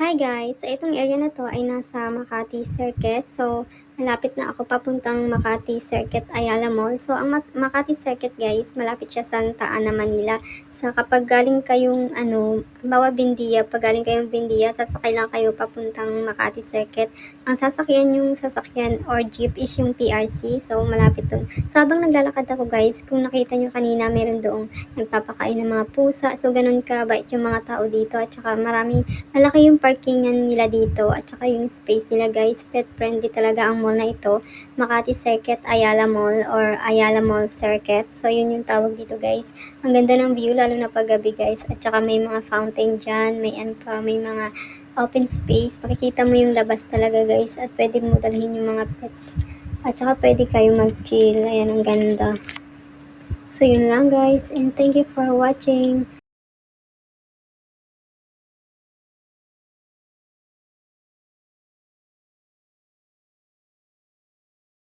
Hi guys! So itong area na 'to ay nasa Makati Circuit. So, malapit na ako papuntang Makati Circuit, Ayala Mall. So, ang Makati Circuit guys, malapit siya sa Santa Ana, Manila. Sa kapag galing kayong halimbawa Buendia, pag galing kayong Buendia, sasakay lang kayo papuntang Makati Circuit. Ang sasakyan or jeep is yung PRC. So, malapit dun. So, habang naglalakad ako guys, kung nakita nyo kanina, meron doong nagpapakain ng mga pusa. So, ganun kabait yung mga tao dito. At saka malaki yung parkingan nila dito at saka yung space nila guys. Pet friendly talaga ang mall na ito. Makati Circuit Ayala Mall or Ayala Mall Circuit. So yun yung tawag dito guys. Ang ganda ng view lalo na pag gabi guys. At saka may mga fountain dyan. May mga open space. Makikita mo yung labas talaga guys. At pwede mo dalhin yung mga pets. At saka pwede kayo mag-chill. Ayan, ang ganda. So yun lang guys. And thank you for watching.